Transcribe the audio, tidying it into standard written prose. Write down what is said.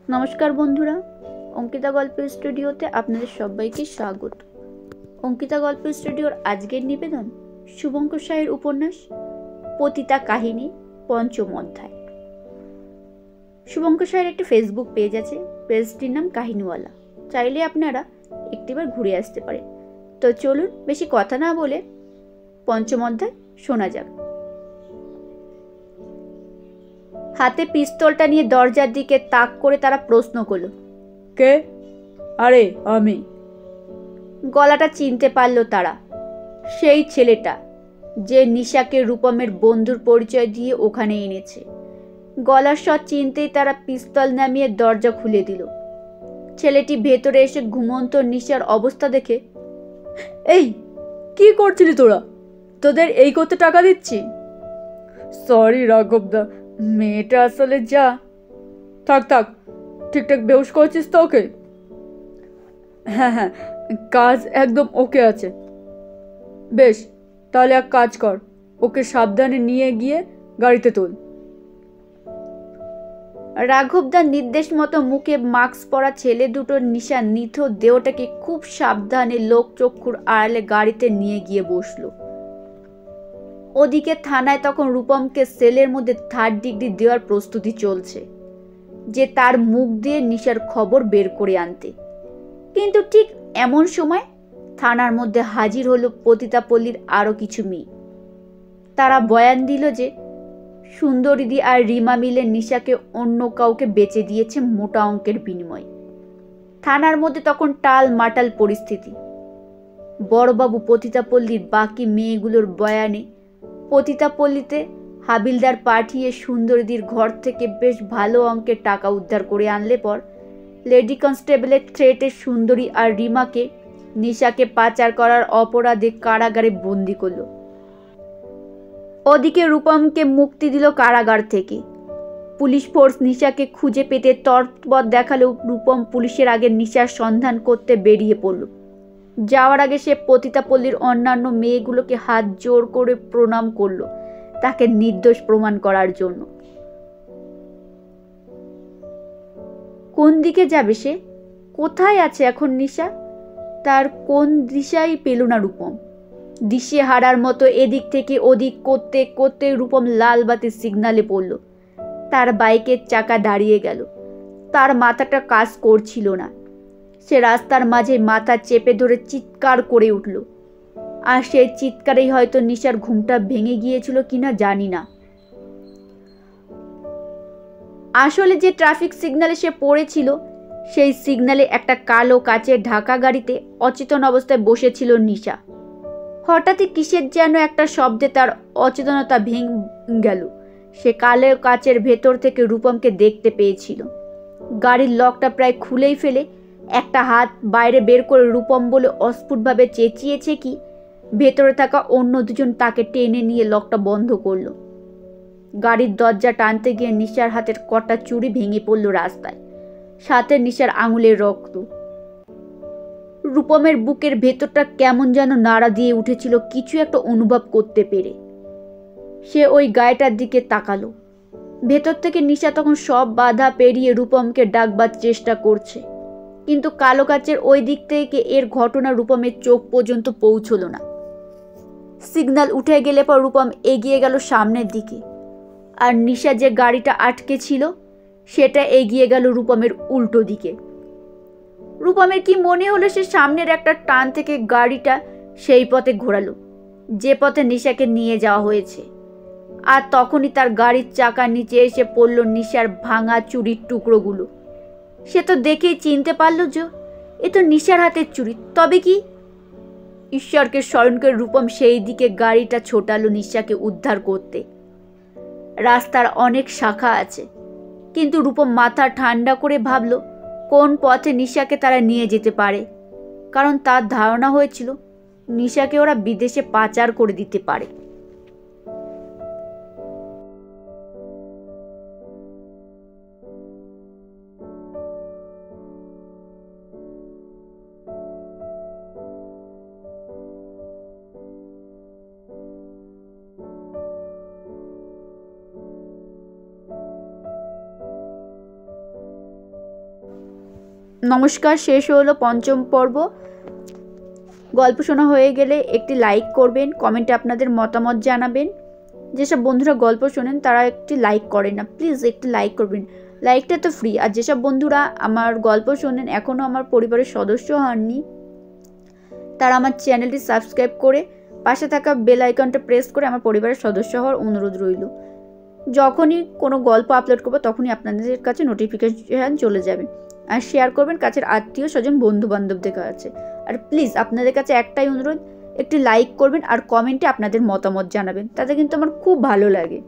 নমস্কার বন্ধুরা, অঙ্কিতা গল্পের স্টুডিওতে আপনাদের সবাইকে স্বাগত। অঙ্কিতা গল্পের স্টুডিওর আজকের নিবেদন শুভঙ্কর সাহের উপন্যাস পতিতা কাহিনী পঞ্চম অধ্যায়। শুভঙ্কর সাহের একটি ফেসবুক পেজ আছে, পেজটির নাম কাহিনীওয়ালা। চাইলে আপনারা একটিবার ঘুরে আসতে পারেন। তো চলুন বেশি কথা না বলে পঞ্চম অধ্যায় শোনা যাক। হাতে পিস্তলটা নিয়ে দরজার দিকে তাক করে তারা প্রশ্ন করল, কে? আরে আমি। গলাটা চিনতে পারল তারা। সেই ছেলেটা যে নিশাকে রূপমের বন্ধুর পরিচয় দিয়ে ওখানে এনেছে। গলার স্বর চিনতেই তারা পিস্তল নামিয়ে দরজা খুলে দিল। ছেলেটি ভেতরে এসে ঘুমন্ত নিশার অবস্থা দেখে, এই কি করছিলি তোরা? তোদের এই করতে টাকা দিচ্ছি। সরি রাঘবদা, মেয়েটা আসলে যা। থাক থাক, ঠিকঠাক বেহুশ করছিস তো ওকে? হ্যাঁ হ্যাঁ, কাজ একদম ওকে আছে। বেশ, তাহলে এক কাজ কর, ওকে সাবধানে নিয়ে গিয়ে গাড়িতে তোল। রাঘবদার নির্দেশ মতো মুখে মাস্ক পরা ছেলে দুটোর নিশার নিথর দেহটাকে খুব সাবধানে লোকচক্ষুর আড়ালে গাড়িতে নিয়ে গিয়ে বসলো। ওদিকে থানায় তখন রূপমকে সেলের মধ্যে 3rd ডিগ্রি দেওয়ার প্রস্তুতি চলছে, যে তার মুখ দিয়ে নিশার খবর বের করে আনতে। কিন্তু ঠিক এমন সময় থানার মধ্যে হাজির হলো পতিতাপল্লীর আরও কিছু মেয়ে। তারা বয়ান দিল যে সুন্দরীদি আর রিমা মিলে নিশাকে অন্য কাউকে বেচে দিয়েছে মোটা অঙ্কের বিনিময়ে। থানার মধ্যে তখন টাল মাটাল পরিস্থিতি। বড়বাবু পতিতাপল্লীর বাকি মেয়েগুলোর বয়ানে পতিতাপল্লীতে হাবিলদার পাঠিয়ে সুন্দরীদির ঘর থেকে বেশ ভালো অঙ্কের টাকা উদ্ধার করে আনলে পর লেডি কনস্টেবলের থ্রেটে সুন্দরী আর রিমাকে নিশাকে পাচার করার অপরাধে কারাগারে বন্দি করল। ওদিকে রূপমকে মুক্তি দিল কারাগার থেকে। পুলিশ ফোর্স নিশাকে খুঁজে পেতে তৎপর দেখালেও রূপম পুলিশের আগে নিশার সন্ধান করতে বেরিয়ে পড়ল। যাওয়ার আগে সে পতিতাপল্লীর অন্যান্য মেয়েগুলোকে হাত জোর করে প্রণাম করল, তাকে নির্দোষ প্রমাণ করার জন্য। কোন দিকে যাবে সে? কোথায় আছে এখন নিশা? তার কোন দিশাই পেল না রূপম। দিশে হারার মতো এদিক থেকে ওদিক করতে করতে রূপম লাল বাতির সিগনালে পড়ল। তার বাইকের চাকা দাঁড়িয়ে গেল। তার মাথাটা কাজ করছিল না। সে রাস্তার মাঝে মাথা চেপে ধরে চিৎকার করে উঠল। আর সেই চিৎকারেই হয়তো নিশার ঘুমটা ভেঙে গিয়েছিল কিনা জানি না। আসলে যে ট্রাফিক সিগন্যালে সে পড়েছিল, সেই সিগন্যালে একটা কালো কাচের ঢাকা গাড়িতে অচেতন অবস্থায় বসেছিল নিশা। হঠাৎই কিসের যেন একটা শব্দে তার অচেতনতা ভেঙে গেল। সে কালো কাচের ভেতর থেকে রূপমকে দেখতে পেয়েছিল। গাড়ির লকটা প্রায় খুলেই ফেলে একটা হাত বাইরে বের করে রূপম বলে অস্ফুটভাবে চেঁচিয়েছে কি, ভেতরে থাকা অন্য দুজন তাকে টেনে নিয়ে লকটা বন্ধ করলো। গাড়ির দরজা টানতে গিয়ে নিশার হাতের কটা চুড়ি ভেঙে পড়ল রাস্তায়, সাথে নিশার আঙুলের রক্ত। রূপমের বুকের ভেতরটা কেমন যেন নাড়া দিয়ে উঠেছিল কিছু একটা অনুভব করতে পেরে। সে ওই গায়েটার দিকে তাকালো। ভেতর থেকে নিশা তখন সব বাধা পেরিয়ে রূপমকে ডাকবার চেষ্টা করছে, কিন্তু কালো কাচের ওই দিক থেকে এর ঘটনা রূপমের চোখ পর্যন্ত পৌঁছলো না। সিগন্যাল উঠে গেলে পর রূপম এগিয়ে গেল সামনের দিকে, আর নিশা যে গাড়িটা আটকে ছিল সেটা এগিয়ে গেল রূপমের উল্টো দিকে। রূপমের কি মনে হলো সে সামনের একটা টান থেকে গাড়িটা সেই পথে ঘোরালো যে পথে নিশাকে নিয়ে যাওয়া হয়েছে। আর তখনই তার গাড়ির চাকার নিচে এসে পড়ল নিশার ভাঙা চুরির টুকরোগুলো। সে তো দেখেই চিনতে পারল যে এ তো নিশার হাতের চুরি। তবে কি? ঈশ্বরকে স্মরণ করে রূপম সেই দিকে গাড়িটা ছোটালো নিশাকে উদ্ধার করতে। রাস্তার অনেক শাখা আছে, কিন্তু রূপম মাথা ঠান্ডা করে ভাবল কোন পথে নিশাকে তারা নিয়ে যেতে পারে, কারণ তার ধারণা হয়েছিল নিশাকে ওরা বিদেশে পাচার করে দিতে পারে। নমস্কার, শেষ হলো পঞ্চম পর্ব। গল্প শোনা হয়ে গেলে একটি লাইক করবেন, কমেন্টে আপনাদের মতামত জানাবেন। যেসব বন্ধুরা গল্প শোনেন তারা একটি লাইক করেন না, প্লিজ একটি লাইক করবেন, লাইকটা তো ফ্রি। আর যেসব বন্ধুরা আমার গল্প শোনেন এখনও আমার পরিবারের সদস্য হননি, তারা আমার চ্যানেলটি সাবস্ক্রাইব করে পাশে থাকা বেল আইকনটা প্রেস করে আমার পরিবারের সদস্য হওয়ার অনুরোধ রইল। যখনই কোনো গল্প আপলোড করবো তখনই আপনাদের কাছে নোটিফিকেশান চলে যাবে। আর শেয়ার করবেন কাছের আত্মীয় স্বজন বন্ধু বান্ধবদের কাছে। আর প্লিজ আপনাদের কাছে একটাই অনুরোধ, একটি লাইক করবেন আর কমেন্টে আপনাদের মতামত জানাবেন, তাতে কিন্তু আমার খুব ভালো লাগে।